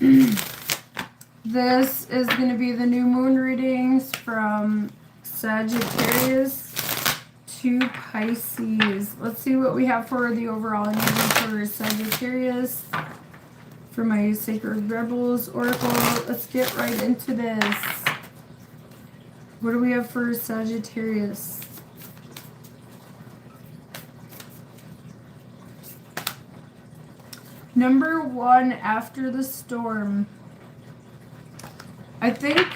This is going to be the new moon readings from Sagittarius to Pisces. Let's see what we have for the overall energy for Sagittarius. For my Sacred Rebels Oracle, let's get right into this. What do we have for Sagittarius? Number 1, after the storm. I think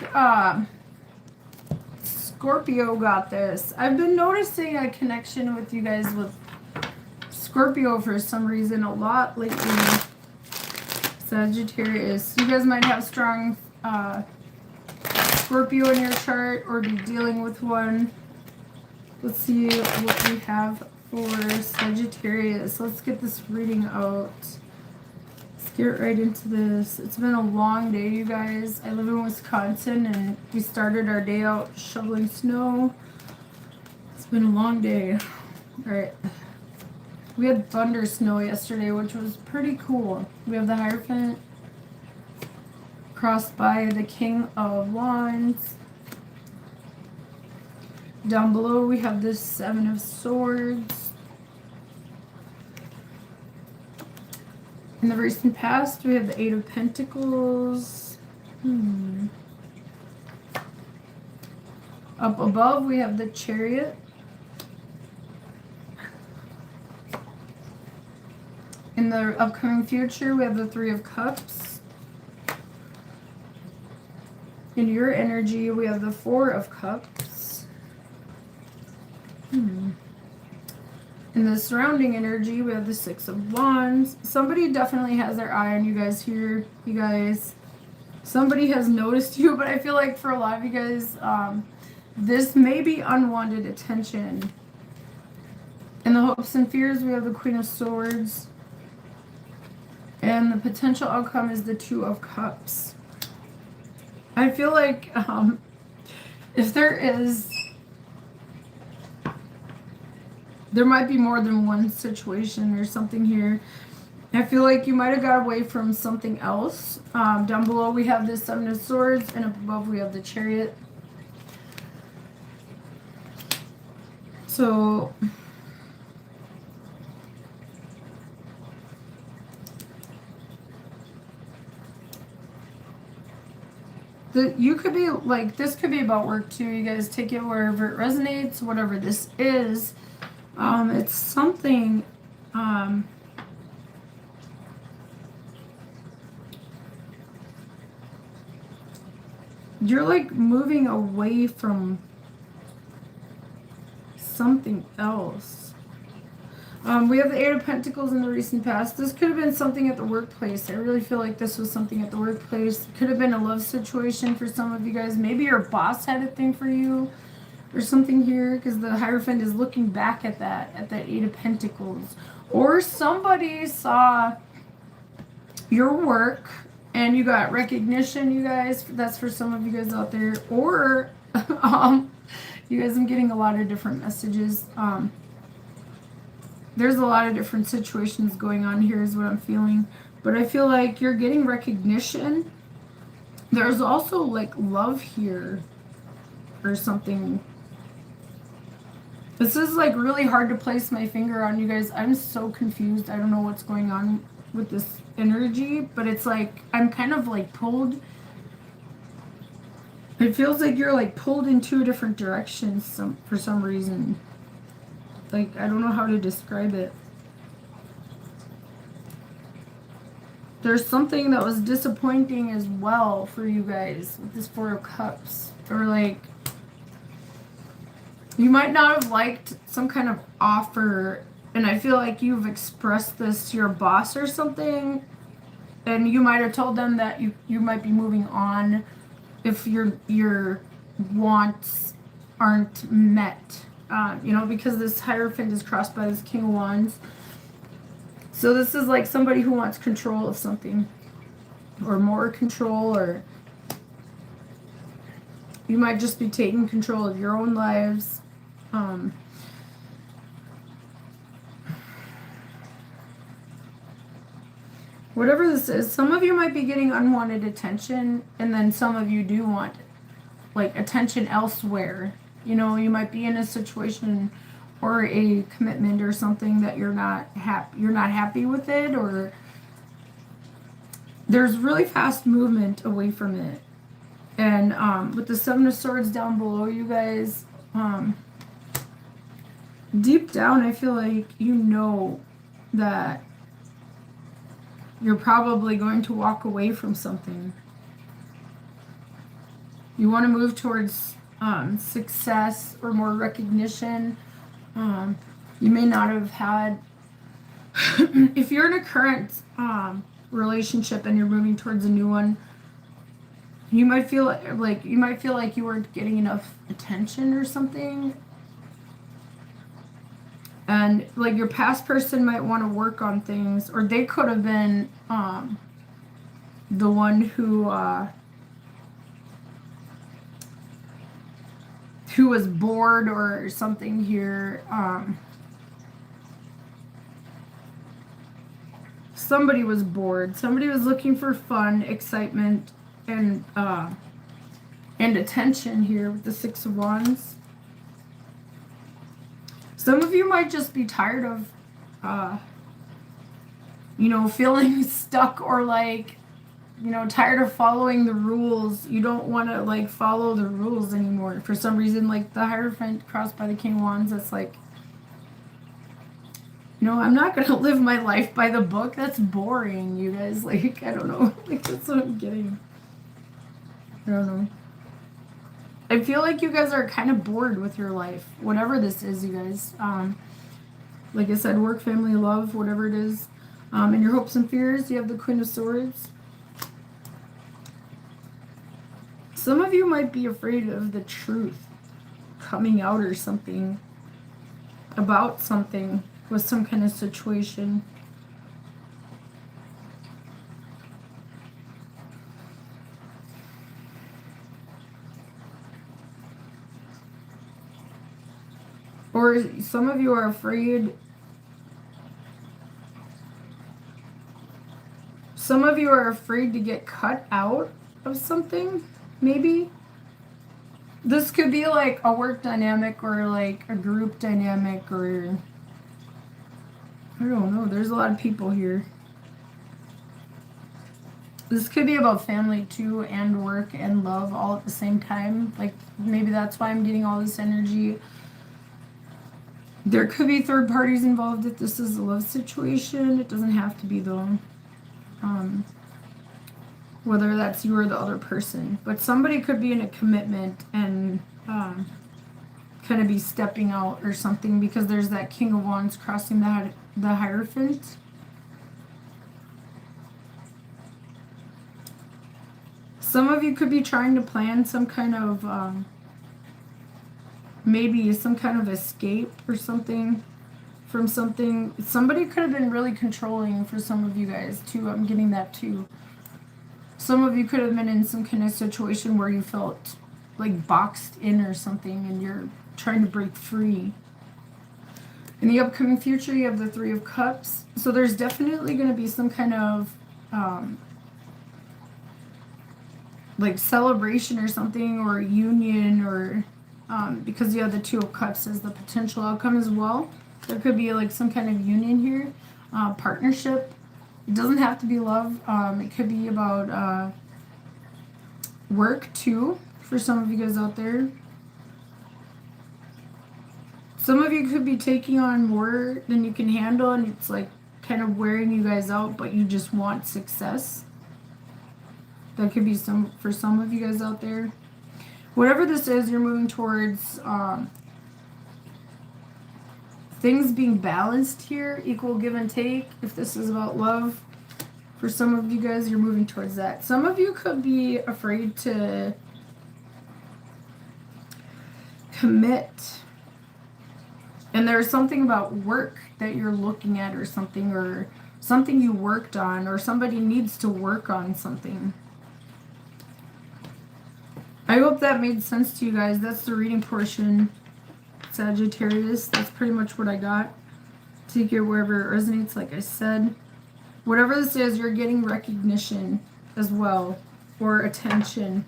Scorpio got this. I've been noticing a connection with you guys with Scorpio for some reason a lot lately. Sagittarius. You guys might have strong Scorpio in your chart or be dealing with one. Let's see what we have for Sagittarius. Let's get this reading out. Let's get right into this. It's been a long day, you guys. I live in Wisconsin and we started our day out shoveling snow. It's been a long day. Alright. We had thunder snow yesterday, which was pretty cool. We have the Hierophant crossed by the King of Wands. Down below we have the 7 of Swords. In the recent past we have the 8 of Pentacles. Up above we have the Chariot. In the upcoming future, we have the 3 of Cups. In your energy, we have the 4 of Cups. In the surrounding energy, we have the 6 of Wands. Somebody definitely has their eye on you guys here, you guys. Somebody has noticed you, but I feel like for a lot of you guys, this may be unwanted attention. In the hopes and fears, we have the Queen of Swords. And the potential outcome is the 2 of Cups. I feel like if there might be more than one situation or something here. I feel like you might have got away from something else. Down below we have the 7 of Swords and up above we have the Chariot. So you could be like, this could be about work too. You guys take it wherever it resonates, whatever this is. It's something, you're like moving away from something else. We have the 8 of Pentacles in the recent past. This could have been something at the workplace. I really feel like this was something at the workplace. It could have been a love situation for some of you guys. Maybe your boss had a thing for you or something here, because the Hierophant is looking back at that 8 of Pentacles. Or somebody saw your work and you got recognition, you guys. That's for some of you guys out there. Or you guys, I'm getting a lot of different messages. There's a lot of different situations going on here is what I'm feeling. But I feel like you're getting recognition. There's also like love here or something. This is like really hard to place my finger on, you guys. I'm so confused. I don't know what's going on with this energy. But it's like I'm kind of like pulled. It feels like you're like pulled in 2 different directions for some reason. Like, I don't know how to describe it. There's something that was disappointing as well for you guys with this 4 of Cups. Or like, you might not have liked some kind of offer, and I feel like you've expressed this to your boss or something, and you might have told them that you might be moving on if your wants aren't met. You know, because this Hierophant is crossed by this King of Wands. So this is like somebody who wants control of something. Or more control, or you might just be taking control of your own lives. Whatever this is, some of you might be getting unwanted attention, and then some of you do want like attention elsewhere. You know, you might be in a situation or a commitment or something that you're not happy with it, or there's really fast movement away from it. And with the Seven of Swords down below, you guys, deep down, I feel like you know that you're probably going to walk away from something. You want to move towards success or more recognition. You may not have had, if you're in a current relationship and you're moving towards a new one, you might feel like you weren't getting enough attention or something. And like your past person might want to work on things, or they could have been the one who was bored or something here. Somebody was bored. Somebody was looking for fun, excitement, and attention here with the Six of Wands. Some of you might just be tired of, feeling stuck, or like, tired of following the rules. You don't want to like follow the rules anymore. For some reason, like the Hierophant crossed by the King of Wands, that's like, I'm not going to live my life by the book. That's boring, you guys. Like, I don't know. Like, that's what I'm getting. I don't know. I feel like you guys are kind of bored with your life. Whatever this is, you guys. Like I said, work, family, love, whatever it is. And your hopes and fears, you have the Queen of Swords. Some of you might be afraid of the truth coming out or something. About something. With some kind of situation. Or some of you are afraid. Some of you are afraid to get cut out of something, maybe. This could be like a work dynamic or like a group dynamic, or I don't know. There's a lot of people here. This could be about family too, and work and love all at the same time. Like maybe that's why I'm getting all this energy. There could be third parties involved if this is a love situation. It doesn't have to be though. Whether that's you or the other person. But somebody could be in a commitment and kind of be stepping out or something, because there's that King of Wands crossing the Hierophant. Some of you could be trying to plan some kind of maybe some kind of escape or something from something. Somebody could have been really controlling for some of you guys too. I'm getting that too. Some of you could have been in some kind of situation where you felt like boxed in or something, and you're trying to break free. In the upcoming future, you have the Three of Cups. So there's definitely going to be some kind of like celebration or something, or union, or because you have the Two of Cups as the potential outcome as well. There could be like some kind of union here, partnership. It doesn't have to be love. It could be about work too, for some of you guys out there. Some of you could be taking on more than you can handle, and it's like kind of wearing you guys out, but you just want success. That could be for some of you guys out there. Whatever this is, you're moving towards things being balanced here, equal give and take. If this is about love, for some of you guys, you're moving towards that. Some of you could be afraid to commit. And there's something about work that you're looking at, or something you worked on, or somebody needs to work on something. I hope that made sense to you guys. That's the reading portion, Sagittarius. That's pretty much what I got. Take it wherever it resonates, like I said. Whatever this is, you're getting recognition as well, or attention.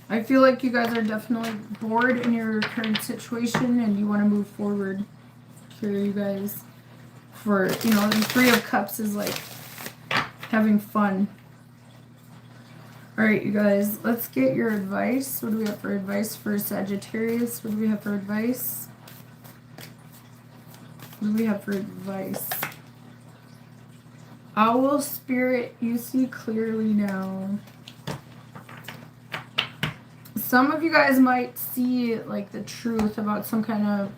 I feel like you guys are definitely bored in your current situation and you want to move forward. Here, you guys. For, you know, the Three of Cups is like having fun. Alright, you guys, let's get your advice. What do we have for advice for Sagittarius? What do we have for advice? What do we have for advice? Owl spirit, you see clearly now. Some of you guys might see like the truth about some kind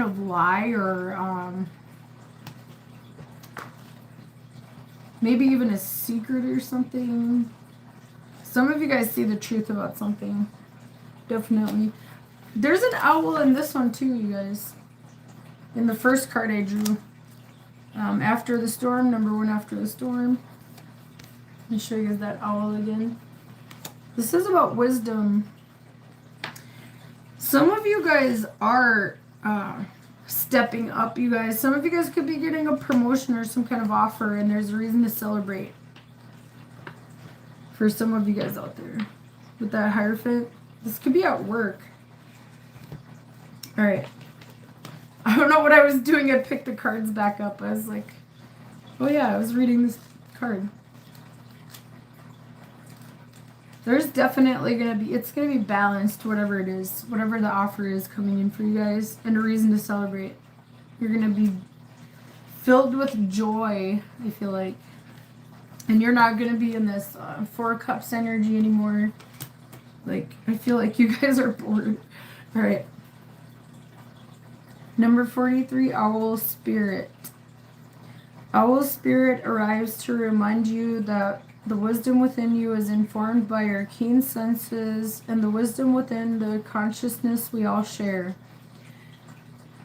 of lie, or maybe even a secret or something. Some of you guys see the truth about something. Definitely. There's an owl in this one too, you guys. In the first card I drew. After the storm, number 1 after the storm. Let me show you guys that owl again. This is about wisdom. Some of you guys are stepping up, you guys. Some of you guys could be getting a promotion or some kind of offer, and there's a reason to celebrate. For some of you guys out there. With that Hierophant. This could be at work. Alright. I don't know what I was doing. I picked the cards back up. I was like, oh yeah, I was reading this card. There's definitely going to be, it's going to be balanced, whatever it is. Whatever the offer is coming in for you guys. And a reason to celebrate. You're going to be filled with joy, I feel like. And you're not going to be in this 4 of Cups energy anymore. Like, I feel like you guys are bored. Alright. Number 43, Owl Spirit. Owl Spirit arrives to remind you that the wisdom within you is informed by your keen senses and the wisdom within the consciousness we all share.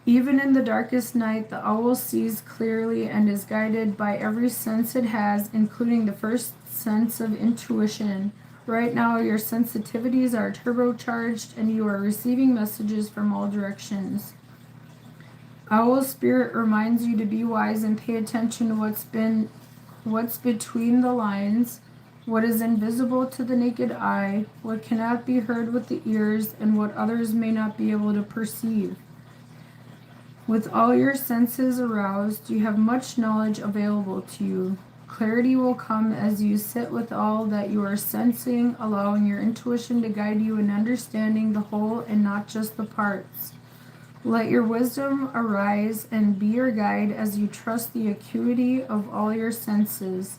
Even in the darkest night, the owl sees clearly and is guided by every sense it has, including the first sense of intuition. Right now, your sensitivities are turbocharged and you are receiving messages from all directions. Owl Spirit reminds you to be wise and pay attention to what's between the lines, what is invisible to the naked eye, what cannot be heard with the ears, and what others may not be able to perceive. With all your senses aroused, you have much knowledge available to you. Clarity will come as you sit with all that you are sensing, allowing your intuition to guide you in understanding the whole and not just the parts. Let your wisdom arise and be your guide as you trust the acuity of all your senses.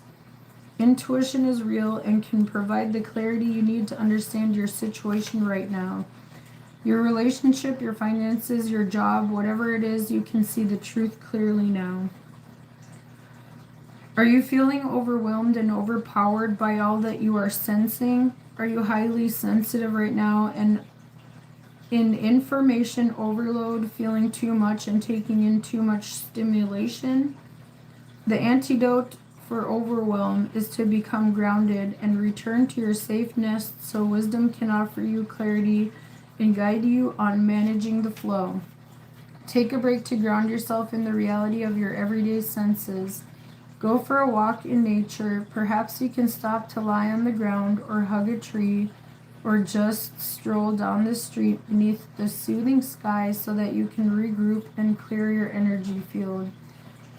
Intuition is real and can provide the clarity you need to understand your situation right now. Your relationship, your finances, your job, whatever it is, you can see the truth clearly now. Are you feeling overwhelmed and overpowered by all that you are sensing? Are you highly sensitive right now and in information overload, feeling too much and taking in too much stimulation? The antidote for overwhelm is to become grounded and return to your safe nest so wisdom can offer you clarity and guide you on managing the flow. Take a break to ground yourself in the reality of your everyday senses. Go for a walk in nature. Perhaps you can stop to lie on the ground or hug a tree, or just stroll down the street beneath the soothing sky so that you can regroup and clear your energy field.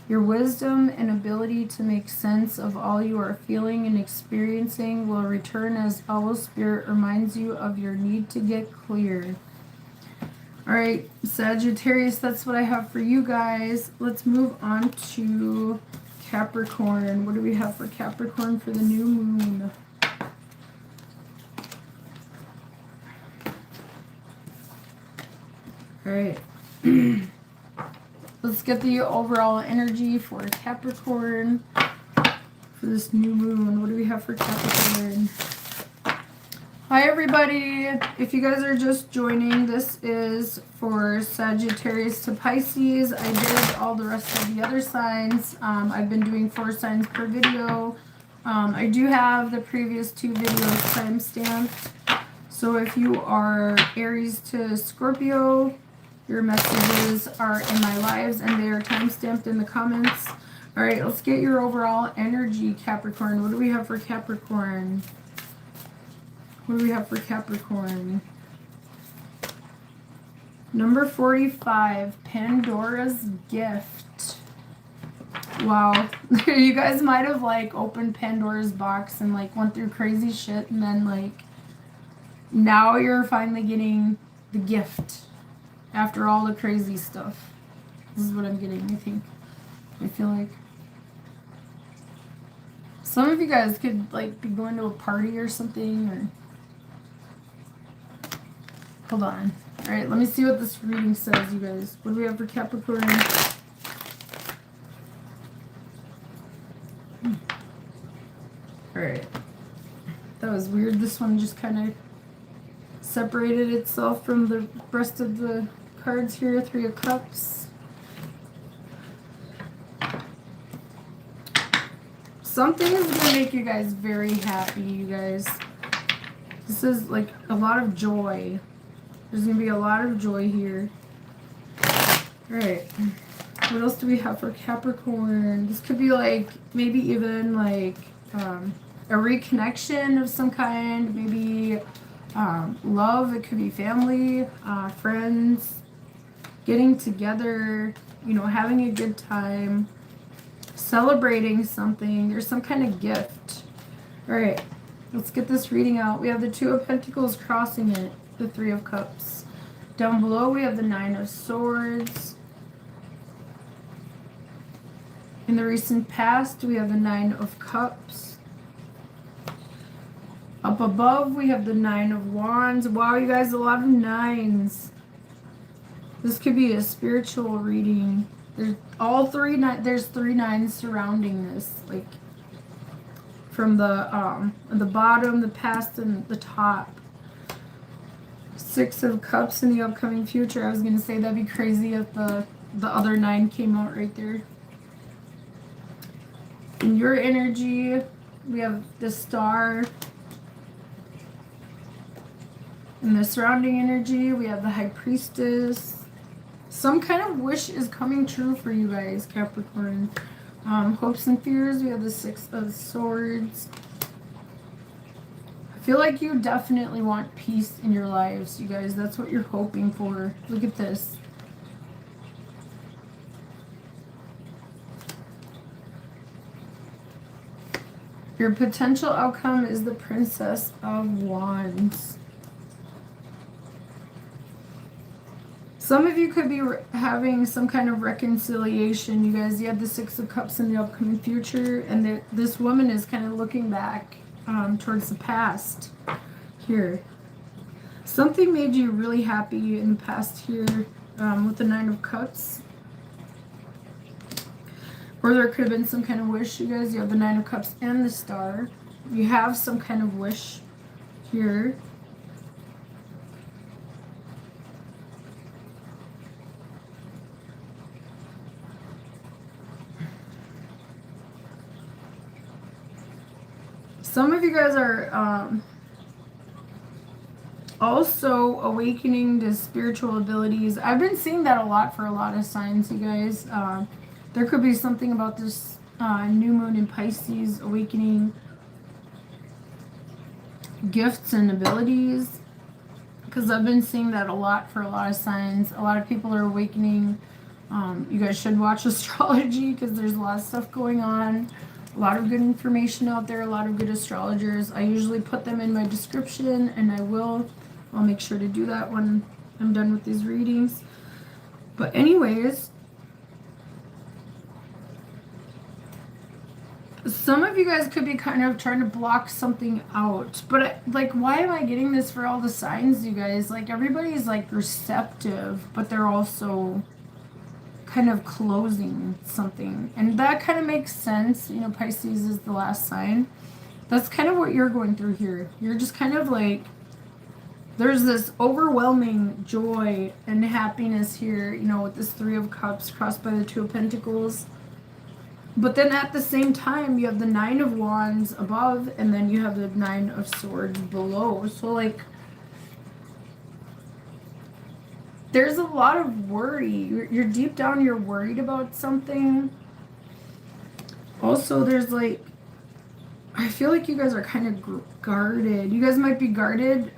Your wisdom and ability to make sense of all you are feeling and experiencing will return as Owl Spirit reminds you of your need to get clear. Alright, Sagittarius, that's what I have for you guys. Let's move on to Capricorn. What do we have for Capricorn for the new moon? Alright. Let's get the overall energy for Capricorn for this new moon. What do we have for Capricorn? Hi everybody. If you guys are just joining, this is for Sagittarius to Pisces. I did all the rest of the other signs. I've been doing 4 signs per video. I do have the previous 2 videos timestamped. So if you are Aries to Scorpio, your messages are in my lives and they are time-stamped in the comments. All right, let's get your overall energy, Capricorn. What do we have for Capricorn? What do we have for Capricorn? Number 45, Pandora's Gift. Wow. You guys might have like opened Pandora's box and like went through crazy shit, and then like now you're finally getting the gift after all the crazy stuff. This is what I'm getting, I think. I feel like some of you guys could like be going to a party or something, or hold on. All right, let me see what this reading says, you guys. What do we have for Capricorn? All right. That was weird. This one just kind of separated itself from the rest of the cards here. 3 of Cups. Something is going to make you guys very happy, you guys. This is like a lot of joy. There's going to be a lot of joy here. Alright. What else do we have for Capricorn? This could be like, maybe even like a reconnection of some kind. Maybe love. It could be family, friends, getting together, you know, having a good time, celebrating something. There's some kind of gift. Alright. Let's get this reading out. We have the 2 of Pentacles crossing it. The 3 of Cups. Down below we have the 9 of Swords. In the recent past we have the 9 of Cups. Up above we have the 9 of Wands. Wow, you guys, a lot of 9s. This could be a spiritual reading. There's there's 3 9s surrounding this, like from the bottom, the past, and the top. 6 of Cups in the upcoming future. I was going to say that'd be crazy if the other 9 came out right there. In your energy, we have the Star. In the surrounding energy, we have the High Priestess. Some kind of wish is coming true for you guys, Capricorn. Hopes and fears, we have the 6 of Swords. I feel like you definitely want peace in your lives, you guys. That's what you're hoping for. Look at this. Your potential outcome is the Princess of Wands. Some of you could be having some kind of reconciliation, you guys. You have the 6 of Cups in the upcoming future, and this woman is kind of looking back towards the past here. Something made you really happy in the past here with the 9 of Cups. Or there could have been some kind of wish, you guys. You have the 9 of Cups and the Star. You have some kind of wish here. Some of you guys are also awakening to spiritual abilities. I've been seeing that a lot for a lot of signs, you guys. There could be something about this new moon in Pisces awakening gifts and abilities, because I've been seeing that a lot for a lot of signs. A lot of people are awakening. You guys should watch astrology because there's a lot of stuff going on. A lot of good information out there, a lot of good astrologers. I usually put them in my description, and I'll make sure to do that when I'm done with these readings. But anyways, some of you guys could be kind of trying to block something out. But like, why am I getting this for all the signs, you guys? Like, everybody's like receptive, but they're also kind of closing something, and that kind of makes sense. You know, Pisces is the last sign. That's kind of what you're going through here. You're just kind of like, there's this overwhelming joy and happiness here, you know, with this 3 of Cups crossed by the 2 of Pentacles. But then at the same time, you have the 9 of Wands above, and then you have the 9 of Swords below. So like, there's a lot of worry. You're deep down, you're worried about something. Also, there's like, I feel like you guys are kind of guarded. You guys might be guarded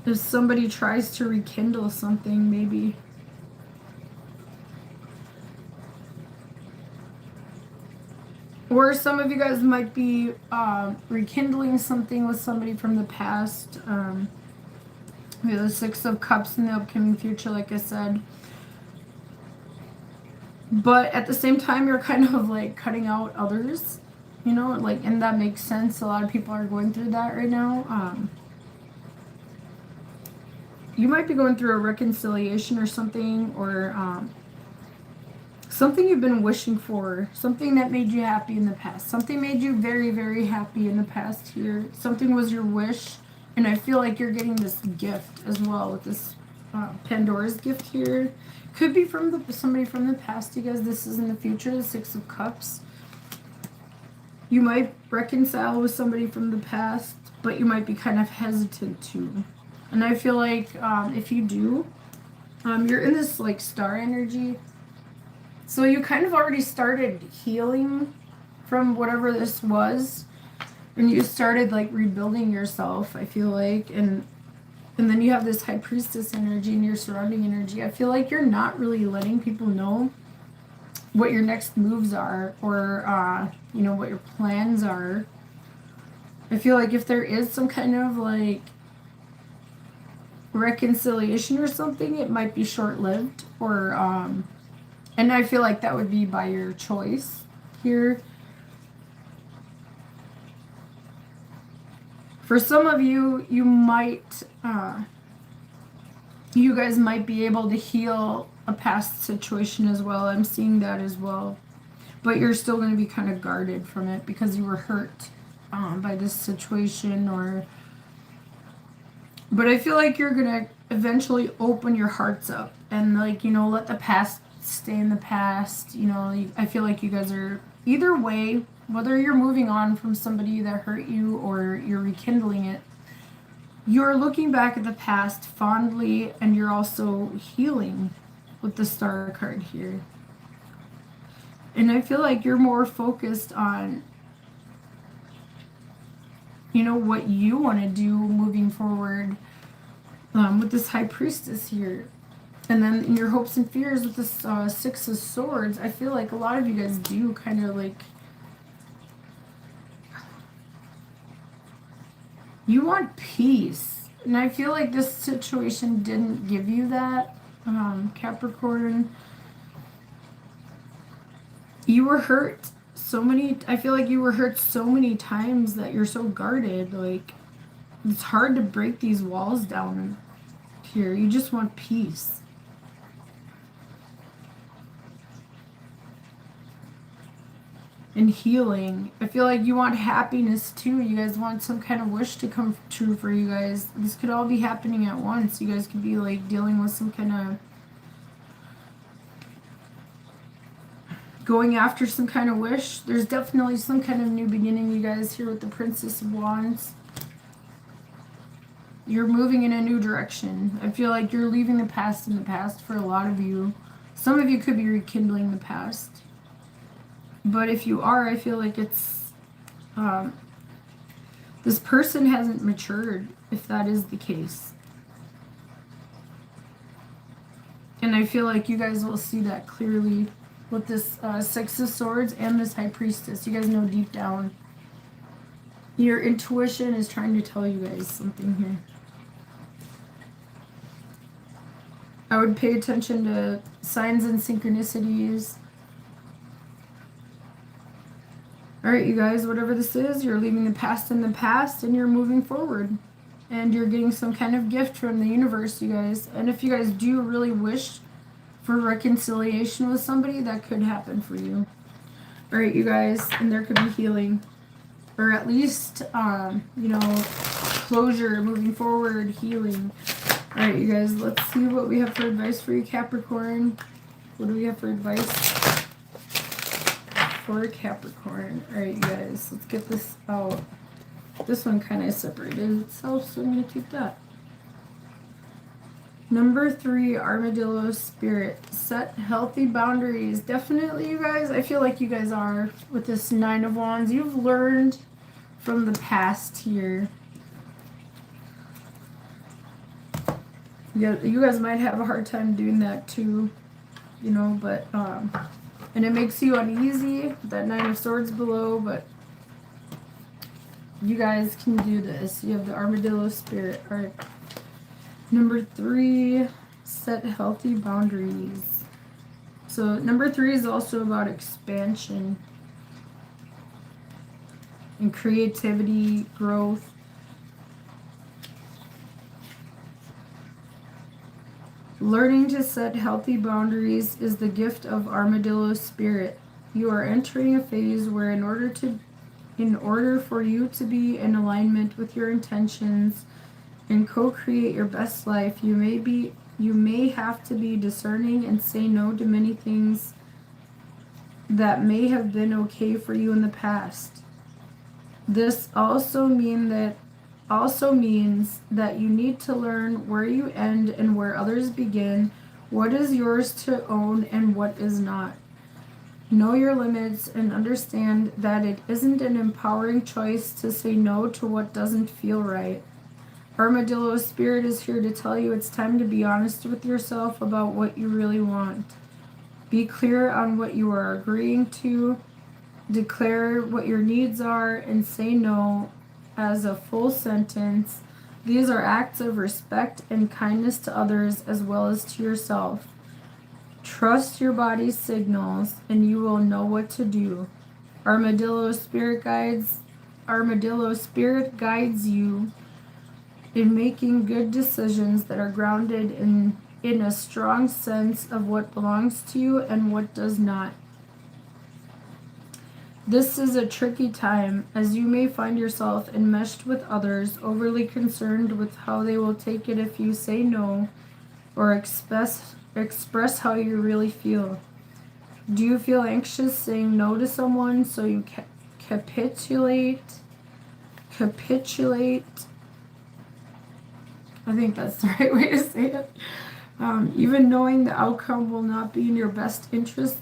if somebody tries to rekindle something, maybe. Or some of you guys might be rekindling something with somebody from the past. We have the Six of Cups in the upcoming future, like I said. But at the same time, you're kind of like cutting out others, you know, like, and that makes sense. A lot of people are going through that right now. You might be going through a reconciliation or something, or something you've been wishing for, something that made you happy in the past. Something made you very, very happy in the past here. Something was your wish, and I feel like you're getting this gift as well with this Pandora's gift here. Could be from somebody from the past, you guys. This is in the future, the Six of Cups. You might reconcile with somebody from the past, but you might be kind of hesitant to. And I feel like if you do, you're in this like star energy. So you kind of already started healing from whatever this was. And you started like rebuilding yourself, I feel like. And then you have this High Priestess energy and your surrounding energy. I feel like you're not really letting people know what your next moves are, or, you know, what your plans are. I feel like if there is some kind of like reconciliation or something, it might be short-lived, or, and I feel like that would be by your choice here. For some of you, you might, you guys might be able to heal a past situation as well. I'm seeing that as well. But you're still going to be kind of guarded from it because you were hurt by this situation, or... But I feel like you're going to eventually open your hearts up and, like, you know, let the past stay in the past. You know, I feel like you guys are, either way, whether you're moving on from somebody that hurt you or you're rekindling it, you're looking back at the past fondly, and you're also healing with the Star card here. And I feel like you're more focused on, you know, what you want to do moving forward with this High Priestess here. And then in your hopes and fears with this Six of Swords, I feel like a lot of you guys do kind of like... You want peace. And I feel like this situation didn't give you that, Capricorn. You were hurt so many... I feel like you were hurt so many times that you're so guarded. Like, it's hard to break these walls down here. You just want peace. And healing. I feel like you want happiness too. You guys want some kind of wish to come true for you guys. This could all be happening at once. You guys could be like dealing with some kind of... going after some kind of wish. There's definitely some kind of new beginning, you guys, here with the Princess of Wands. You're moving in a new direction. I feel like you're leaving the past in the past for a lot of you. Some of you could be rekindling the past. But if you are, I feel like it's... this person hasn't matured, if that is the case. And I feel like you guys will see that clearly with this Six of Swords and this High Priestess. You guys know deep down. Your intuition is trying to tell you guys something here. I would pay attention to signs and synchronicities. Alright, you guys, whatever this is, you're leaving the past in the past and you're moving forward. And you're getting some kind of gift from the universe, you guys. And if you guys do really wish for reconciliation with somebody, that could happen for you. Alright, you guys, and there could be healing. Or at least, you know, closure, moving forward, healing. Alright, you guys, let's see what we have for advice for you, Capricorn. What do we have for advice for Capricorn? Alright, you guys, let's get this out. This one kind of separated itself, so I'm going to keep that. Number 3, armadillo spirit. Set healthy boundaries. Definitely, you guys. I feel like you guys are with this 9 of Wands. You've learned from the past here. Yeah, you guys might have a hard time doing that too, you know, but, and it makes you uneasy, that 9 of Swords below, but you guys can do this. You have the armadillo spirit. All right. Number 3, set healthy boundaries. So number 3 is also about expansion and creativity, growth. Learning to set healthy boundaries is the gift of armadillo spirit. You are entering a phase where in order for you to be in alignment with your intentions and co-create your best life, you may have to be discerning and say no to many things that may have been okay for you in the past. This also means that you need to learn where you end and where others begin, what is yours to own and what is not. Know your limits and understand that it isn't an empowering choice to say no to what doesn't feel right. Armadillo spirit is here to tell you it's time to be honest with yourself about what you really want. Be clear on what you are agreeing to, declare what your needs are, and say no as a full sentence. These are acts of respect and kindness to others as well as to yourself. Trust your body's signals and you will know what to do. Armadillo spirit guides you in making good decisions that are grounded in a strong sense of what belongs to you and what does not. This is a tricky time, as you may find yourself enmeshed with others, overly concerned with how they will take it if you say no or express how you really feel. Do you feel anxious saying no to someone, so you capitulate? I think that's the right way to say it. Even knowing the outcome will not be in your best interest.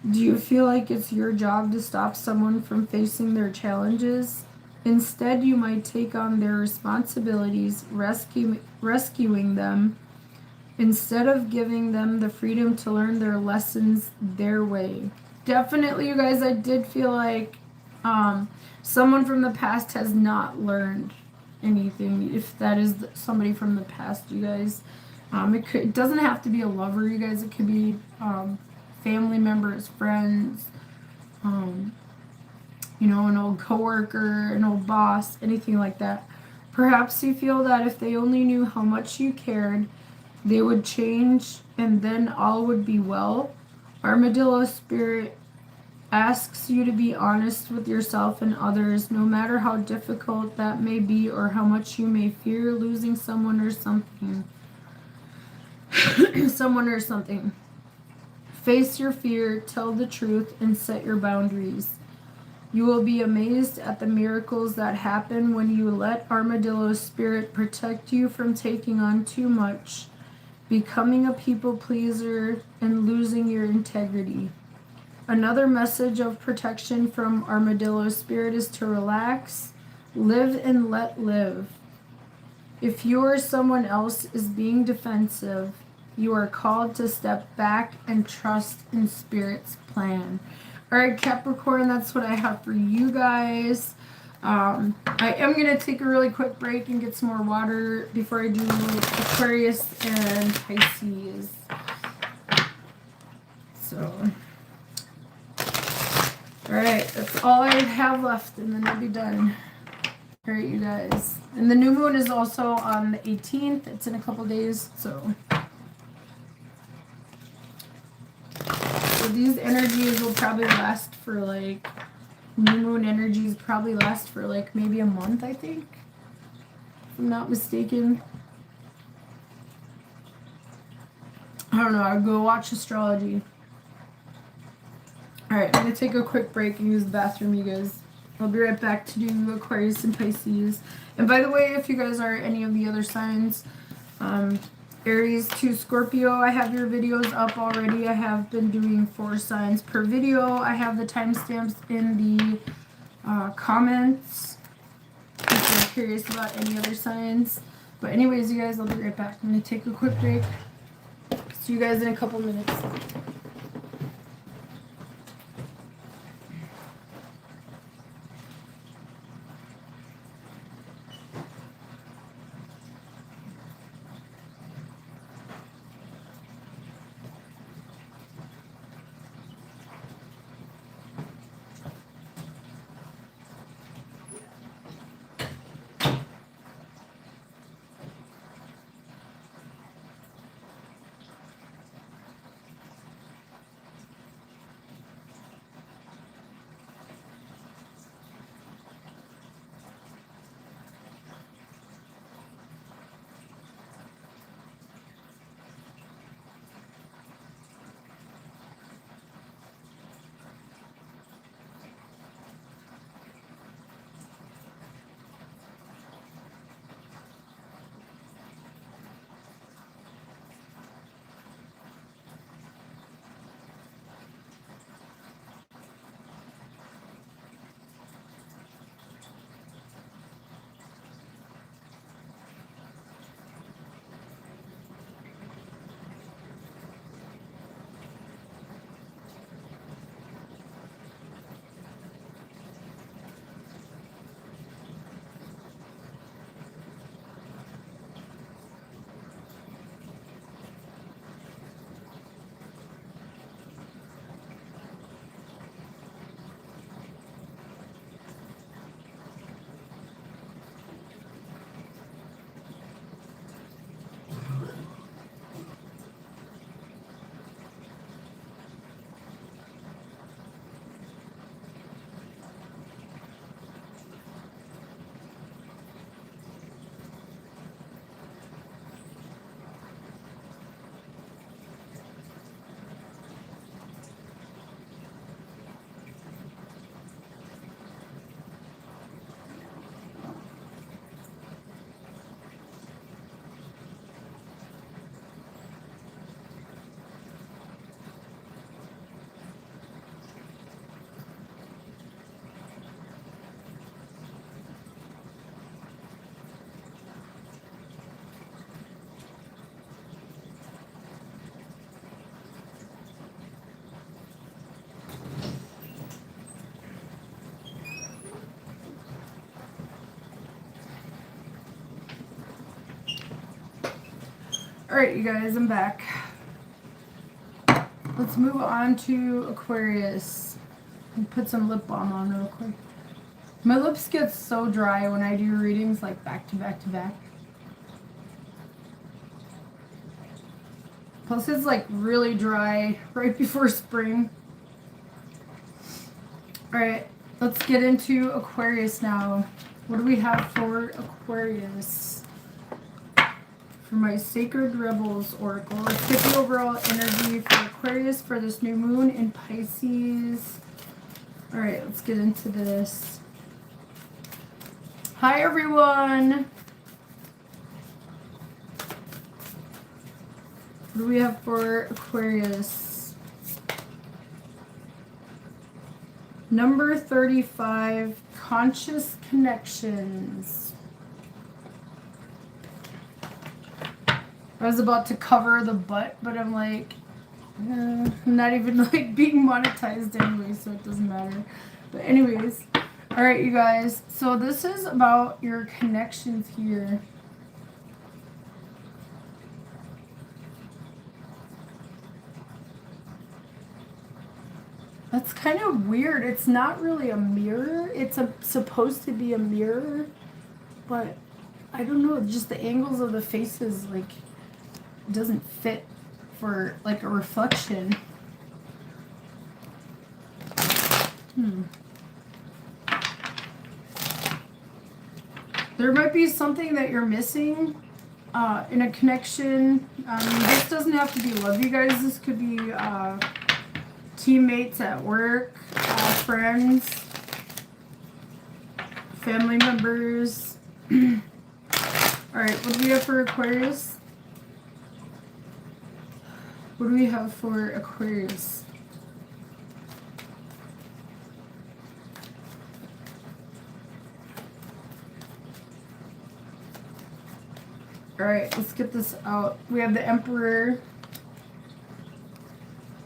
Do you feel like it's your job to stop someone from facing their challenges? Instead, you might take on their responsibilities, rescuing them, instead of giving them the freedom to learn their lessons their way. Definitely, you guys, I did feel like someone from the past has not learned anything. If that is somebody from the past, you guys, it doesn't have to be a lover, you guys. It could be family members, friends, you know, an old coworker, an old boss, anything like that. Perhaps you feel that if they only knew how much you cared, they would change and then all would be well. Armadillo spirit asks you to be honest with yourself and others, no matter how difficult that may be or how much you may fear losing someone or something. Face your fear, tell the truth, and set your boundaries. You will be amazed at the miracles that happen when you let Armadillo spirit protect you from taking on too much, becoming a people pleaser, and losing your integrity. Another message of protection from Armadillo spirit is to relax, live and let live. If you or someone else is being defensive, you are called to step back and trust in Spirit's plan. All right, Capricorn, that's what I have for you guys. I am going to take a really quick break and get some more water before I do Aquarius and Pisces. So, all right, that's all I have left, and then I'll be done. All right, you guys. And the new moon is also on the 18th. It's in a couple days, so these energies will probably last for like, new moon energies probably last for like maybe a month, I think, if I'm not mistaken. I don't know, I'll go watch astrology. Alright, I'm going to take a quick break and use the bathroom, you guys. I'll be right back to do Aquarius and Pisces. And by the way, if you guys are any of the other signs, Aries to Scorpio, I have your videos up already. I have been doing 4 signs per video. I have the timestamps in the comments if you're curious about any other signs. But anyways, you guys, I'll be right back. I'm going to take a quick break. See you guys in a couple minutes. Alright, you guys, I'm back. Let's move on to Aquarius. And put some lip balm on real quick. My lips get so dry when I do readings like back to back to back. Plus it's like really dry right before spring. Alright, let's get into Aquarius now. What do we have for Aquarius? For my Sacred Rebels Oracle. Let's get the overall energy for Aquarius for this new moon in Pisces. Alright, let's get into this. Hi everyone! What do we have for Aquarius? Number 35, Conscious Connections. I was about to cover the butt, but I'm like, I'm not even like being monetized anyway, so it doesn't matter. But anyways, alright you guys, so this is about your connections here. That's kind of weird. It's not really a mirror. It's supposed to be a mirror, but I don't know, just the angles of the faces, like, doesn't fit for like a reflection. There might be something that you're missing in a connection. This doesn't have to be love, you guys. This could be teammates at work, friends, family members. Alright, what do we have for Aquarius? What do we have for Aquarius? Alright, let's get this out. We have the Emperor.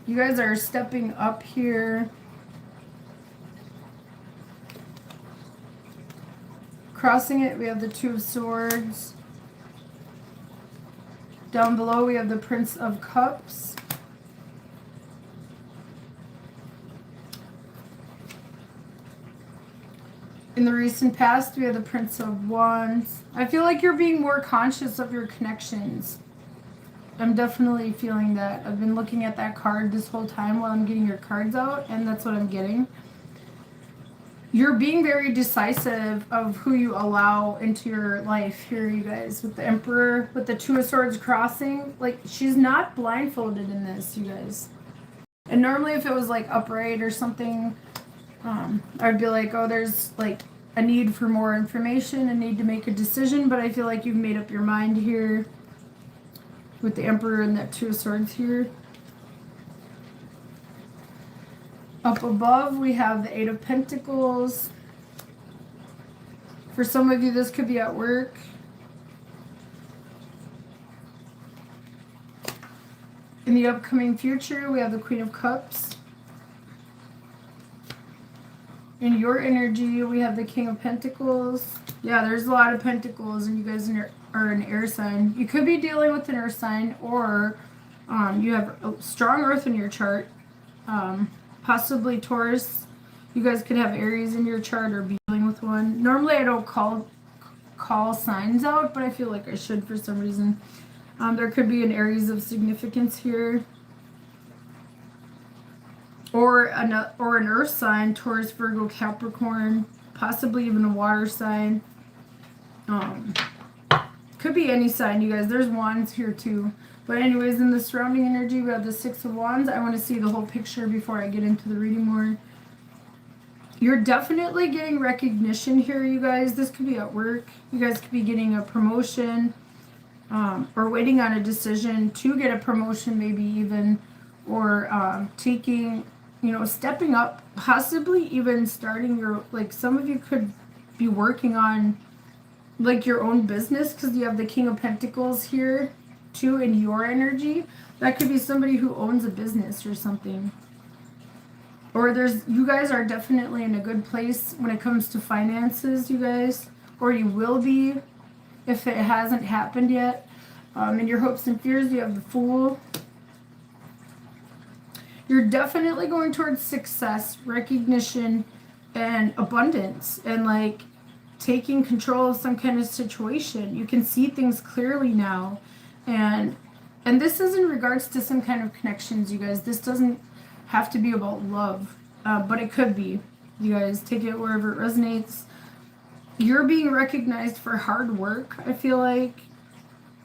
You guys are stepping up here. Crossing it, we have the Two of Swords. Down below, we have the Prince of Cups. In the recent past, we have the Prince of Wands. I feel like you're being more conscious of your connections. I'm definitely feeling that. I've been looking at that card this whole time while I'm getting your cards out, and that's what I'm getting. You're being very decisive of who you allow into your life here, you guys. With the Emperor, with the Two of Swords crossing. Like, she's not blindfolded in this, you guys. And normally if it was like upright or something, I'd be like, oh, there's like a need for more information, a need to make a decision. But I feel like you've made up your mind here with the Emperor and that Two of Swords here. Up above, we have the Eight of Pentacles. For some of you, this could be at work. In the upcoming future, we have the Queen of Cups. In your energy, we have the King of Pentacles. Yeah, there's a lot of pentacles, and you guys are an air sign. You could be dealing with an earth sign, or you have a strong earth in your chart. Possibly Taurus. You guys could have Aries in your chart or be dealing with one. Normally I don't call signs out, but I feel like I should for some reason. There could be an Aries of significance here. Or an earth sign, Taurus, Virgo, Capricorn. Possibly even a water sign. Could be any sign, you guys. There's wands here too. But anyways, in the surrounding energy, we have the Six of Wands. I want to see the whole picture before I get into the reading more. You're definitely getting recognition here, you guys. This could be at work. You guys could be getting a promotion, or waiting on a decision to get a promotion, maybe even, or taking, stepping up, possibly even starting your, like, some of you could be working on, like, your own business, because you have the King of Pentacles here too in your energy. That could be somebody who owns a business or something. Or you guys are definitely in a good place when it comes to finances, you guys. Or you will be if it hasn't happened yet. In your hopes and fears, you have the Fool. You're definitely going towards success, recognition, and abundance. And like taking control of some kind of situation. You can see things clearly now. And this is in regards to some kind of connections, you guys. This doesn't have to be about love, but it could be. You guys take it wherever it resonates. You're being recognized for hard work, I feel like,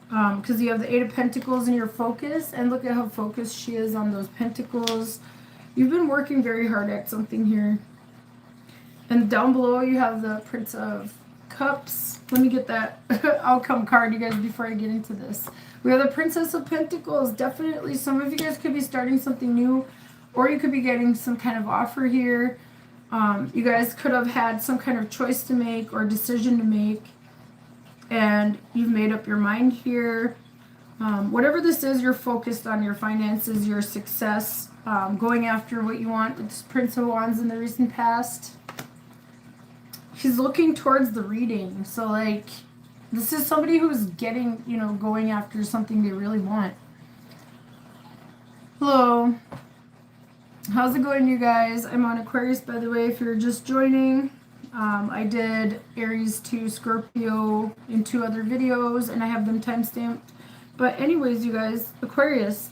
because you have the Eight of Pentacles in your focus, and look at how focused she is on those pentacles. You've been working very hard at something here. And down below you have the Prince of Cups. Let me get that outcome card, you guys, before I get into this. We have the Princess of Pentacles. Definitely some of you guys could be starting something new, or you could be getting some kind of offer here. You guys could have had some kind of choice to make or decision to make, and you've made up your mind here. Whatever this is, you're focused on your finances, your success, going after what you want. It's Prince of Wands in the recent past. He's looking towards the reading. So, like, this is somebody who's getting, going after something they really want. Hello. How's it going, you guys? I'm on Aquarius, by the way, if you're just joining. I did Aries to Scorpio in 2 other videos, and I have them time-stamped. But anyways, you guys, Aquarius,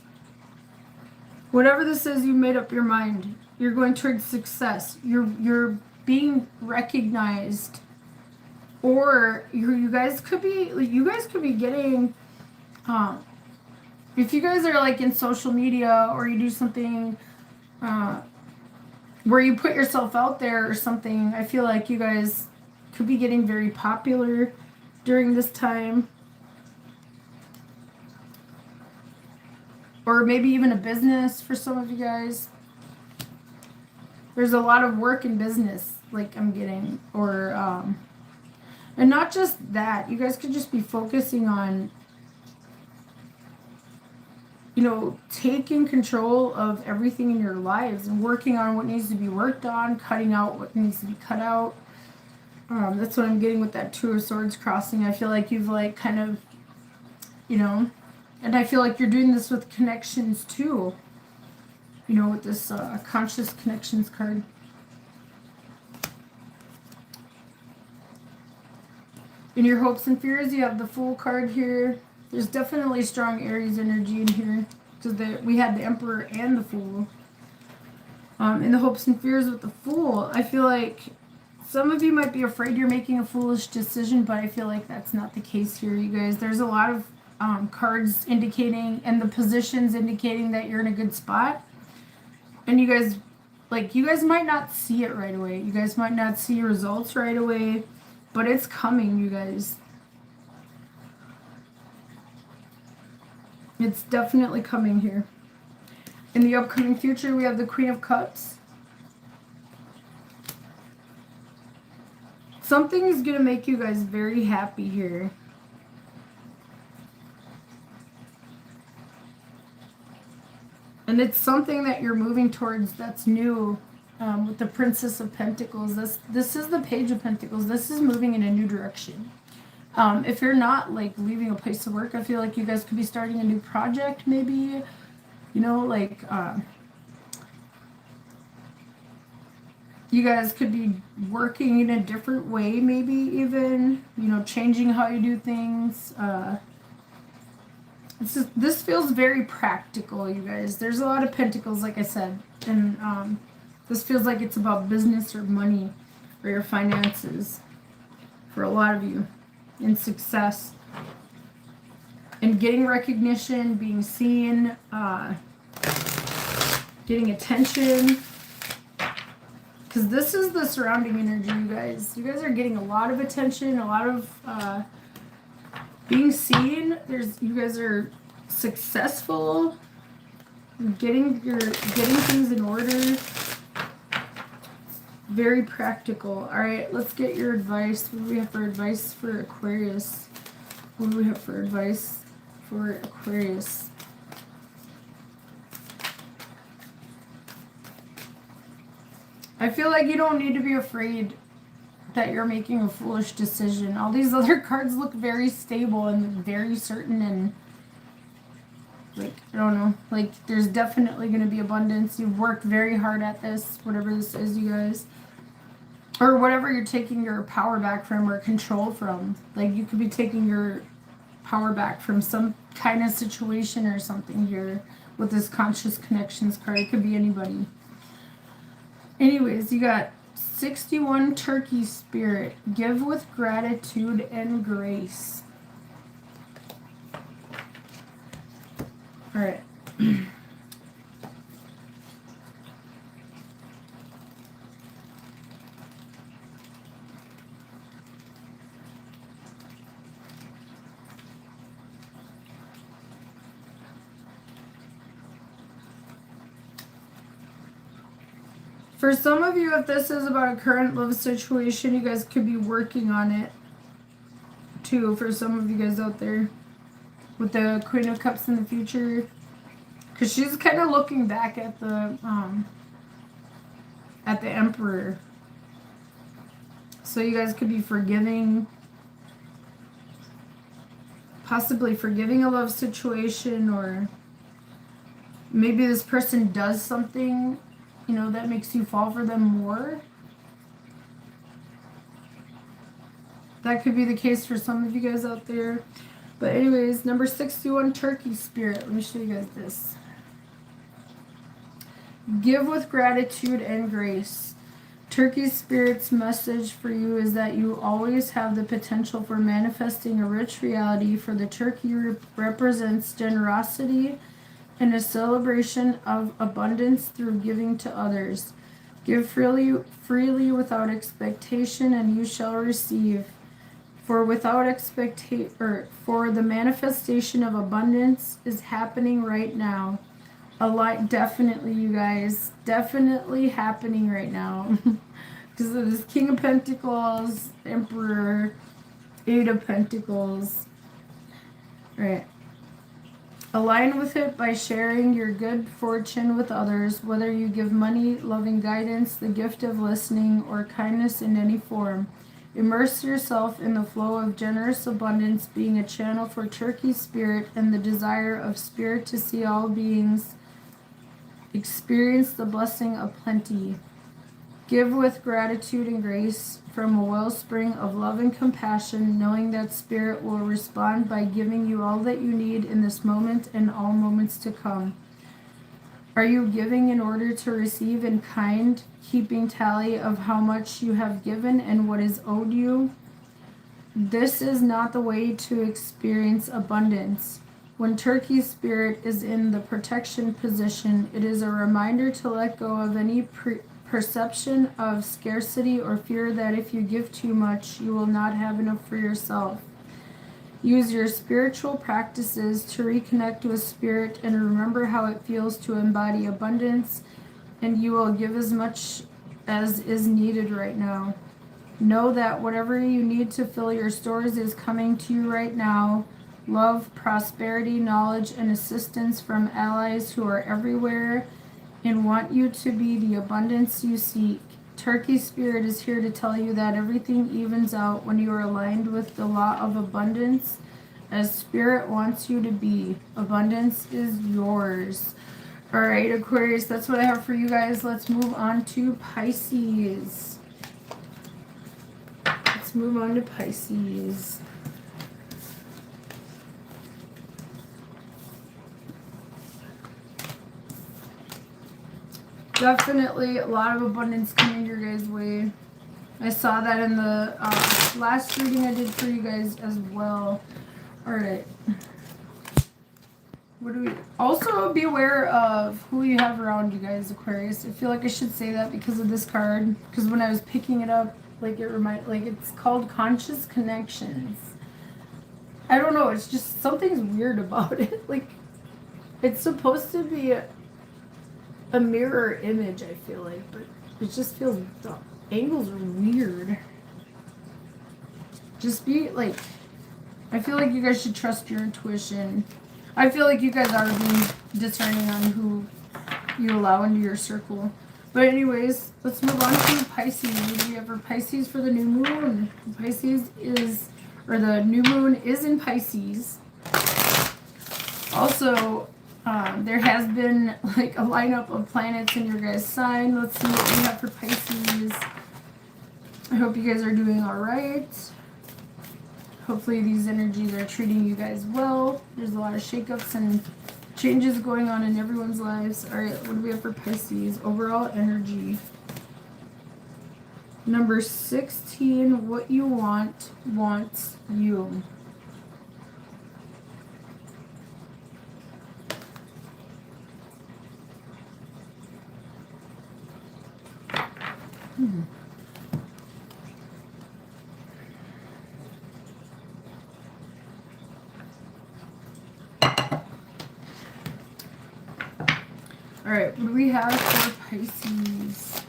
whatever this is, you made up your mind. You're going towards success. You're being recognized, or you guys could be getting, if you guys are like in social media, or you do something where you put yourself out there or something, I feel like you guys could be getting very popular during this time. or maybe even a business for some of you guys. There's a lot of work in business, like I'm getting, or and not just that. You guys could just be focusing on, you know, taking control of everything in your lives and working on what needs to be worked on, cutting out what needs to be cut out. That's what I'm getting with that Two of Swords crossing. I feel like you've like kind of, you know, and I feel like you're doing this with connections too. You know, with this conscious connections card. In your hopes and fears, you have the Fool card here. There's definitely strong Aries energy in here. Because we had the Emperor and the Fool. In the hopes and fears with the Fool, I feel like some of you might be afraid you're making a foolish decision, but I feel like that's not the case here, you guys. There's a lot of cards indicating, and the positions indicating that you're in a good spot. And you guys, like, you guys might not see it right away. You guys might not see results right away, but it's coming, you guys. It's definitely coming here. In the upcoming future, we have the Queen of Cups. Something is going to make you guys very happy here. And it's something that you're moving towards that's new. With the Princess of Pentacles. This is the Page of Pentacles. This is moving in a new direction. If you're not like leaving a place of work, I feel like you guys could be starting a new project maybe. You know, like you guys could be working in a different way maybe even. You know, changing how you do things. This feels very practical, you guys. There's a lot of pentacles, like I said. And this feels like it's about business or money or your finances for a lot of you. And success. And getting recognition, being seen, getting attention. Because this is the surrounding energy, you guys. You guys are getting a lot of attention, a lot of being seen. You guys are successful. Getting things in order. Very practical. Alright, let's get your advice. What do we have for advice for Aquarius? What do we have for advice for Aquarius? I feel like you don't need to be afraid that you're making a foolish decision. All these other cards look very stable and very certain, and like, I don't know, like there's definitely going to be abundance. You've worked very hard at this, whatever this is, you guys. Or whatever you're taking your power back from or control from. Like you could be taking your power back from some kind of situation or something here with this conscious connections card. It could be anybody. Anyways, you got 61 Turkey Spirit. Give with gratitude and grace. Alright. For some of you, if this is about a current love situation, you guys could be working on it too, for some of you guys out there. With the Queen of Cups in the future. Because she's kind of looking back at the Emperor. So you guys could be forgiving. Possibly forgiving a love situation, or maybe this person does something, you know, that makes you fall for them more. That could be the case for some of you guys out there. But anyways, number 61, Turkey Spirit. Let me show you guys this. Give with gratitude and grace. Turkey Spirit's message for you is that you always have the potential for manifesting a rich reality, for the turkey represents generosity and a celebration of abundance through giving to others. Give freely without expectation, and you shall receive. For without expectation, or for the manifestation of abundance is happening right now. A lot, definitely, you guys, definitely happening right now. Because of this King of Pentacles, Emperor, Eight of Pentacles. Right. Align with it by sharing your good fortune with others, whether you give money, loving guidance, the gift of listening, or kindness in any form. Immerse yourself in the flow of generous abundance, being a channel for Turkey spirit and the desire of spirit to see all beings experience the blessing of plenty. Give with gratitude and grace from a wellspring of love and compassion, knowing that spirit will respond by giving you all that you need in this moment and all moments to come. Are you giving in order to receive in kind, keeping tally of how much you have given and what is owed you? This is not the way to experience abundance. When Turkey spirit is in the protection position, it is a reminder to let go of any perception of scarcity or fear that if you give too much, you will not have enough for yourself. Use your spiritual practices to reconnect with spirit and remember how it feels to embody abundance, and you will give as much as is needed right now. Know that whatever you need to fill your stores is coming to you right now. Love, prosperity, knowledge, and assistance from allies who are everywhere and want you to be the abundance you seek. Turkey spirit is here to tell you that everything evens out when you are aligned with the law of abundance as spirit wants you to be. Abundance is yours. All right, Aquarius, that's what I have for you guys. Let's move on to Pisces. Let's move on to Pisces. Definitely a lot of abundance coming your guys' way. I saw that in the last reading I did for you guys as well. Alright. What do we... Also, be aware of who you have around you guys, Aquarius. I feel like I should say that because of this card. Because when I was picking it up, like it's called Conscious Connections. I don't know, it's just something's weird about it. Like, it's supposed to be a mirror image, I feel like, but it just feels, the angles are weird. Just be like, I feel like you guys should trust your intuition. I feel like you guys are being discerning on who you allow into your circle. But anyways, let's move on to Pisces. What do we have for Pisces for the new moon? Pisces is, or the new moon is in Pisces. Also, there has been like a lineup of planets in your guys' sign. Let's see what we have for Pisces. I hope you guys are doing all right. Hopefully these energies are treating you guys well. There's a lot of shakeups and changes going on in everyone's lives. All right, what do we have for Pisces? Overall energy. Number 16, what you want wants you. All right, what do we have for Pisces?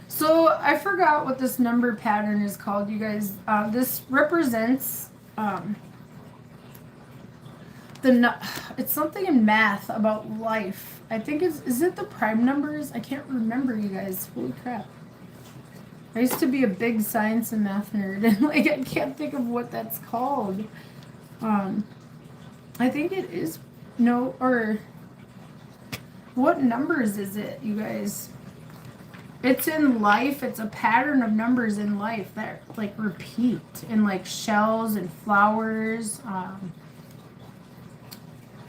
So I forgot what this number pattern is called, you guys. This represents it's something in math about life. I think is it the prime numbers? I can't remember, you guys. Holy crap. I used to be a big science and math nerd, and like I can't think of what that's called. I think it is or what numbers is it, you guys? It's in life. It's a pattern of numbers in life that like repeat in like shells and flowers.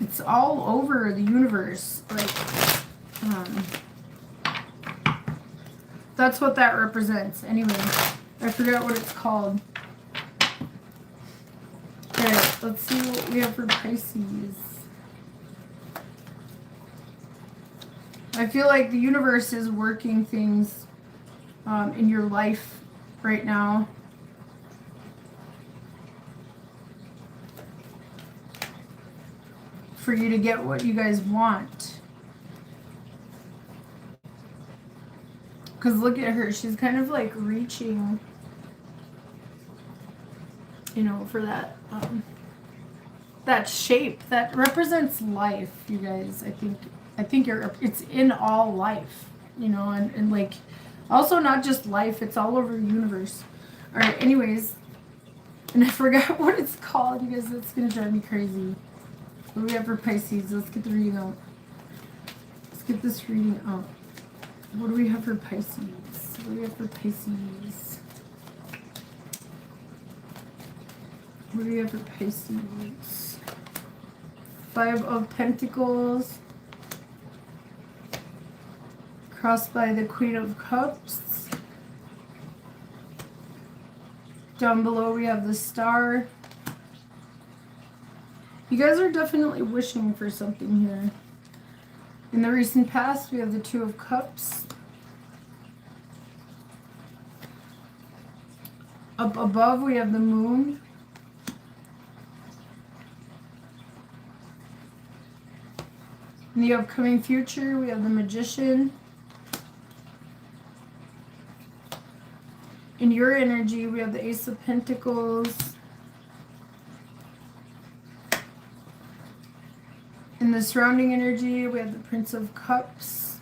It's all over the universe. Like, that's what that represents. Anyway, I forgot what it's called. Let's see what we have for Pisces. I feel like the universe is working things in your life right now. For you to get what you guys want. Because look at her. She's kind of like reaching, you know, for that that shape that represents life, you guys. I think it's in all life, you know, and like also not just life, it's all over the universe. All right, anyways, and I forgot what it's called, you guys. That's gonna drive me crazy. What do we have for Pisces? Let's get the reading out. Let's get this reading out. What do we have for Pisces? What do we have for Pisces? What do we have for Pisces? 5 of Pentacles. Crossed by the Queen of Cups. Down below we have the Star. You guys are definitely wishing for something here. In the recent past, we have the 2 of Cups. Up above, we have the Moon. In the upcoming future, we have the Magician. In your energy, we have the Ace of Pentacles. In the surrounding energy, we have the Prince of Cups.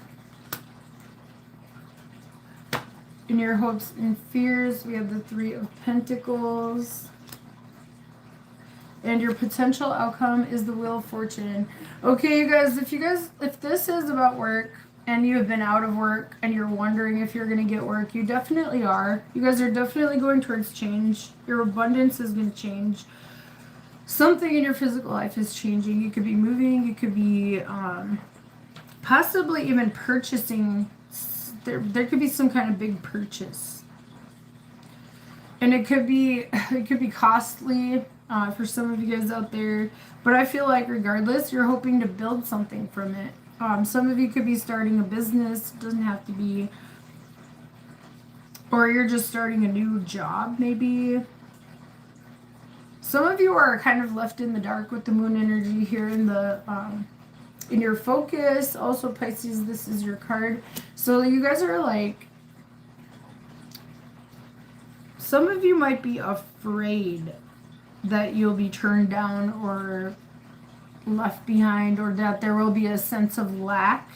In your hopes and fears, we have the 3 of Pentacles. And your potential outcome is the Wheel of Fortune. Okay, you guys, if this is about work and you have been out of work and you're wondering if you're going to get work, you definitely are. You guys are definitely going towards change. Your abundance is going to change. Something in your physical life is changing. You could be moving. You could be possibly even purchasing. There could be some kind of big purchase, and it could be costly for some of you guys out there. But I feel like regardless, you're hoping to build something from it. Some of you could be starting a business. It doesn't have to be, or you're just starting a new job, maybe. Some of you are kind of left in the dark with the Moon energy here in the in your focus. Also, Pisces, this is your card. So you guys are like, some of you might be afraid that you'll be turned down or left behind, or that there will be a sense of lack.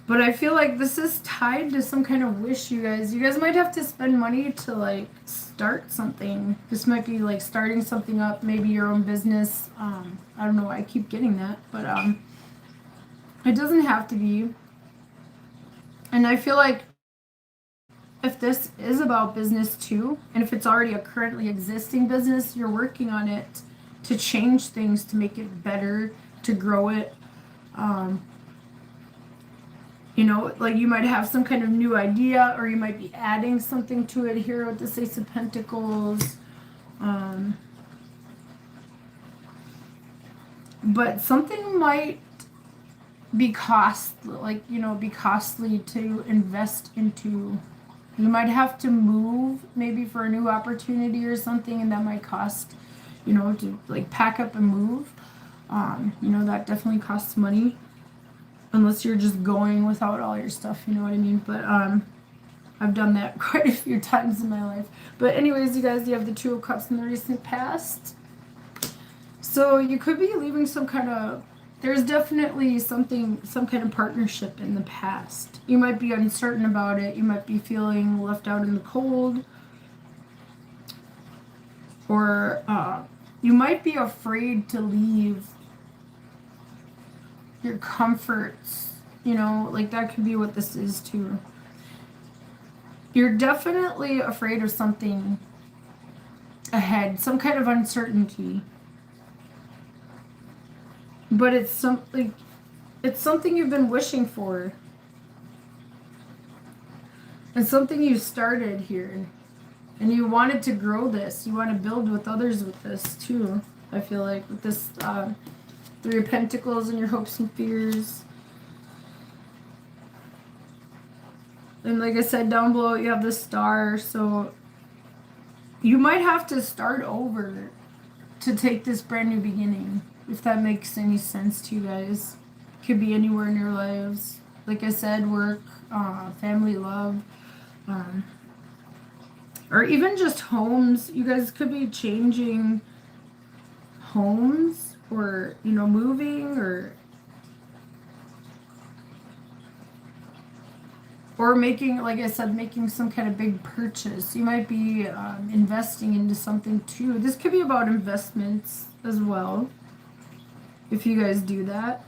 But I feel like this is tied to some kind of wish, you guys. You guys might have to spend money to like start something. This might be like starting something up, maybe your own business. I don't know why I keep getting that, but it doesn't have to be. And I feel like if this is about business too, and if it's already a currently existing business, you're working on it to change things, to make it better, to grow it. You know, like you might have some kind of new idea, or you might be adding something to it here with this Ace of Pentacles. But something might be costly to invest into. You might have to move maybe for a new opportunity or something, and that might cost, you know, to like pack up and move. You know, that definitely costs money. Unless you're just going without all your stuff, you know what I mean? But I've done that quite a few times in my life. But anyways, you guys, you have the 2 of Cups in the recent past. So you could be leaving some kind of, there's definitely some kind of partnership in the past. You might be uncertain about it. You might be feeling left out in the cold. Or you might be afraid to leave your comforts, you know, like that could be what this is too. You're definitely afraid of something ahead, some kind of uncertainty. But it's something you've been wishing for. And something you started here. And you wanted to grow this. You want to build with others with this too. I feel like with this Three of Pentacles and your hopes and fears. And like I said, down below you have the Star. So you might have to start over to take this brand new beginning. If that makes any sense to you guys. Could be anywhere in your lives. Like I said, work, family, love. Or even just homes. You guys could be changing homes or, you know, moving or making, like I said, making some kind of big purchase. You might be investing into something too. This could be about investments as well, if you guys do that.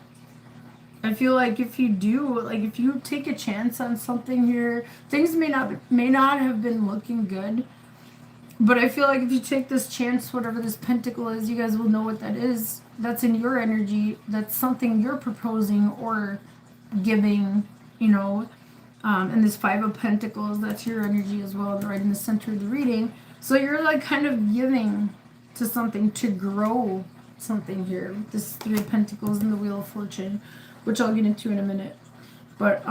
I feel like if you do, like if you take a chance on something here, things may not have been looking good. But I feel like if you take this chance, whatever this pentacle is, you guys will know what that is. That's in your energy. That's something you're proposing or giving, you know. And this Five of Pentacles, that's your energy as well, right in the center of the reading. So you're like kind of giving to something to grow something here. This Three of Pentacles and the Wheel of Fortune, which I'll get into in a minute. But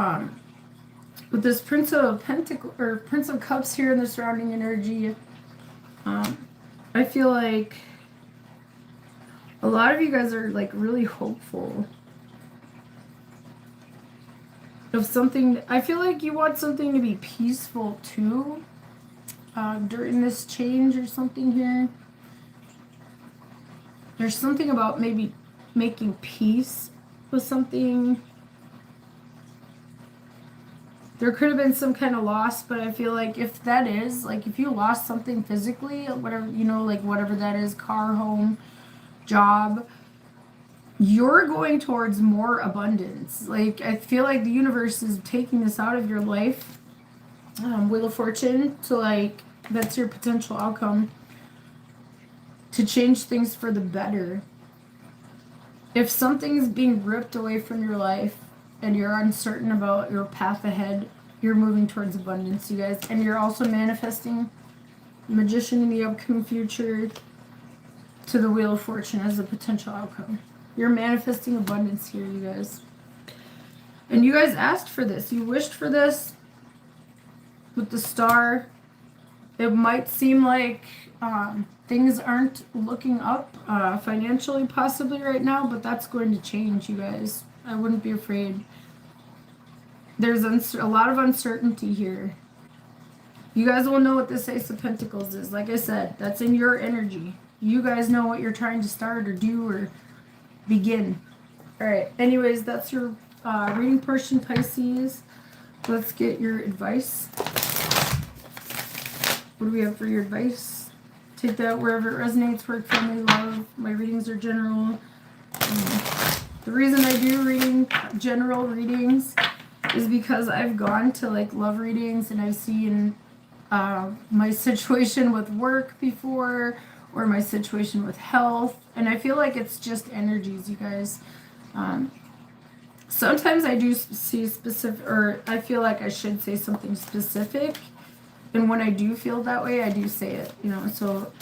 with this Prince of Pentacles or Prince of Cups here in the surrounding energy, I feel like a lot of you guys are like really hopeful of something. I feel like you want something to be peaceful too during this change or something here. There's something about maybe making peace with something. There could have been some kind of loss, but I feel like if that is, like if you lost something physically, whatever, you know, like whatever that is, car, home, job, you're going towards more abundance. Like I feel like the universe is taking this out of your life, Wheel of Fortune, to like, that's your potential outcome, to change things for the better. If something's being ripped away from your life, and you're uncertain about your path ahead, you're moving towards abundance, you guys. And you're also manifesting Magician in the upcoming future to the Wheel of Fortune as a potential outcome. You're manifesting abundance here, you guys. And you guys asked for this. You wished for this with the Star. It might seem like things aren't looking up financially possibly right now, but that's going to change, you guys. I wouldn't be afraid. There's a lot of uncertainty here. You guys will know what this Ace of Pentacles is. Like I said, that's in your energy. You guys know what you're trying to start or do or begin. Alright, anyways, that's your reading portion, Pisces. Let's get your advice. What do we have for your advice? Take that wherever it resonates. Work, family, love. My readings are general. The reason I do general readings is because I've gone to like love readings and I've seen my situation with work before or my situation with health, and I feel like it's just energies, you guys. Sometimes I do see specific, or I feel like I should say something specific, and when I do feel that way, I do say it, you know. So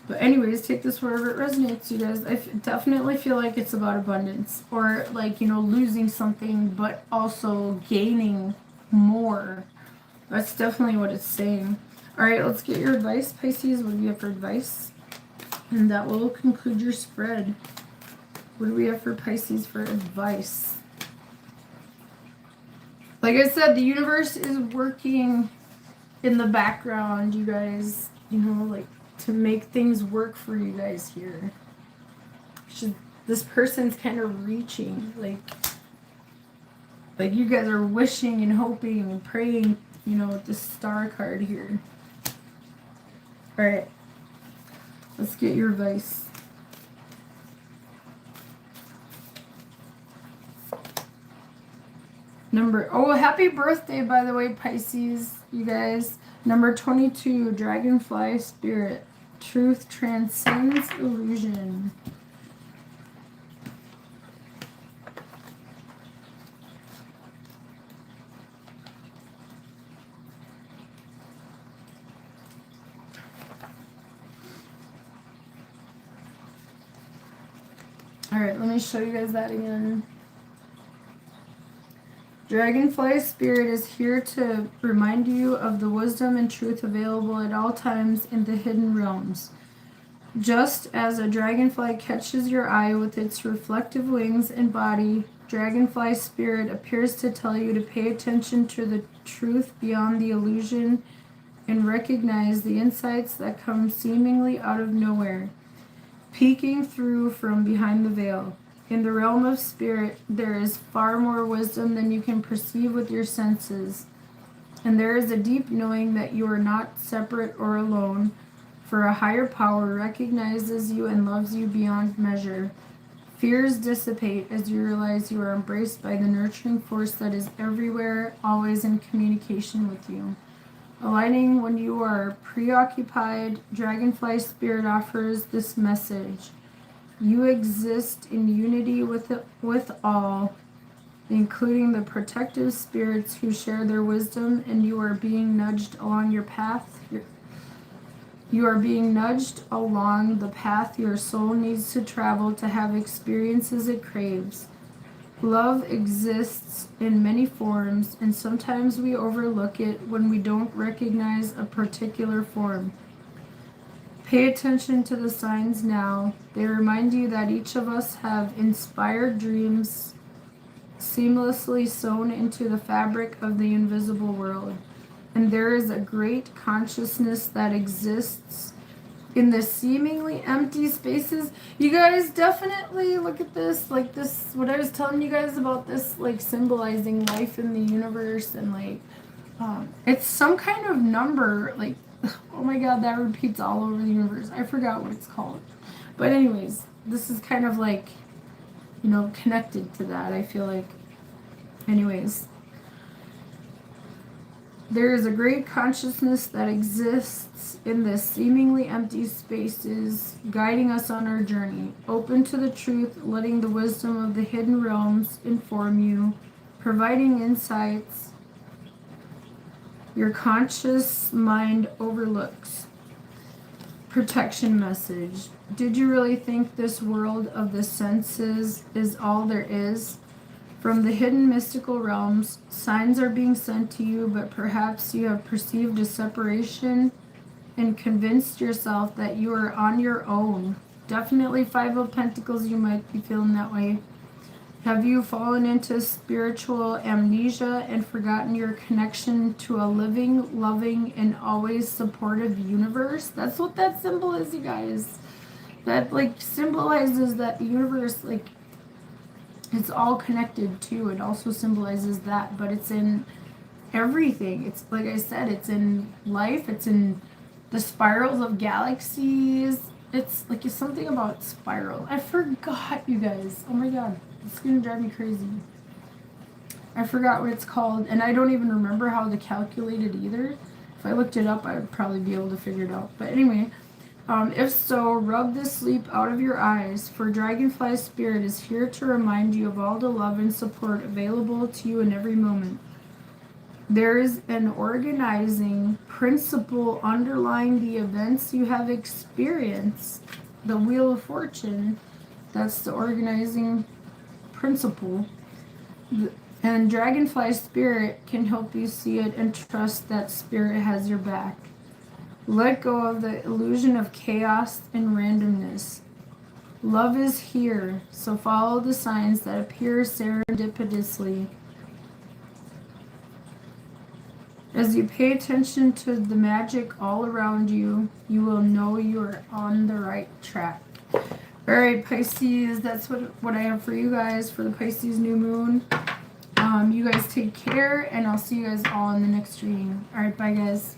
but anyways, take this wherever it resonates, you guys. I definitely feel like it's about abundance. Or like, you know, losing something, but also gaining more. That's definitely what it's saying. Alright, let's get your advice, Pisces. What do we have for advice? And that will conclude your spread. What do we have for Pisces for advice? Like I said, the universe is working in the background, you guys. You know, like, to make things work for you guys here. This person's kind of reaching, like you guys are wishing and hoping and praying, you know, with this Star card here. Alright, let's get your advice. Oh, happy birthday, by the way, Pisces, you guys. Number 22, Dragonfly Spirit. Truth transcends illusion. All right, let me show you guys that again. Dragonfly Spirit is here to remind you of the wisdom and truth available at all times in the hidden realms. Just as a dragonfly catches your eye with its reflective wings and body, Dragonfly Spirit appears to tell you to pay attention to the truth beyond the illusion and recognize the insights that come seemingly out of nowhere, peeking through from behind the veil. In the realm of spirit, there is far more wisdom than you can perceive with your senses, and there is a deep knowing that you are not separate or alone, for a higher power recognizes you and loves you beyond measure. Fears dissipate as you realize you are embraced by the nurturing force that is everywhere, always in communication with you. Aligning when you are preoccupied, Dragonfly Spirit offers this message. You exist in unity with all, including the protective spirits who share their wisdom, and you are being nudged along your path. You are being nudged along the path your soul needs to travel to have experiences it craves. Love exists in many forms, and sometimes we overlook it when we don't recognize a particular form. Pay attention to the signs now. They remind you that each of us have inspired dreams seamlessly sewn into the fabric of the invisible world. And there is a great consciousness that exists in the seemingly empty spaces. You guys definitely look at this, like this, what I was telling you guys about this, like symbolizing life in the universe, and like, it's some kind of number, like, oh my god, that repeats all over the universe. I forgot what it's called. But anyways, this is kind of like, you know, connected to that, I feel like. Anyways. There is a great consciousness that exists in the seemingly empty spaces, guiding us on our journey. Open to the truth, letting the wisdom of the hidden realms inform you, providing insights your conscious mind overlooks. Protection message. Did you really think this world of the senses is all there is? From the hidden mystical realms, signs are being sent to you, but perhaps you have perceived a separation and convinced yourself that you are on your own. Definitely Five of Pentacles, you might be feeling that way. Have you fallen into spiritual amnesia and forgotten your connection to a living, loving, and always supportive universe? That's what that symbol is, you guys. That like symbolizes that the universe, like, it's all connected too. It also symbolizes that, but it's in everything. It's like I said, it's in life, it's in the spirals of galaxies. It's like it's something about spiral. I forgot, you guys. Oh my god. It's gonna drive me crazy. I forgot what it's called, and I don't even remember how to calculate it either. If I looked it up, I would probably be able to figure it out. But anyway, if so, rub the sleep out of your eyes, for Dragonfly Spirit is here to remind you of all the love and support available to you in every moment. There is an organizing principle underlying the events you have experienced. The Wheel of Fortune, that's the organizing principle. And Dragonfly Spirit can help you see it and trust that Spirit has your back. Let go of the illusion of chaos and randomness. Love is here, so follow the signs that appear serendipitously. As you pay attention to the magic all around you, you will know you are on the right track. Alright, Pisces, that's what I have for you guys for the Pisces new moon. You guys take care, and I'll see you guys all in the next reading. Alright, bye guys.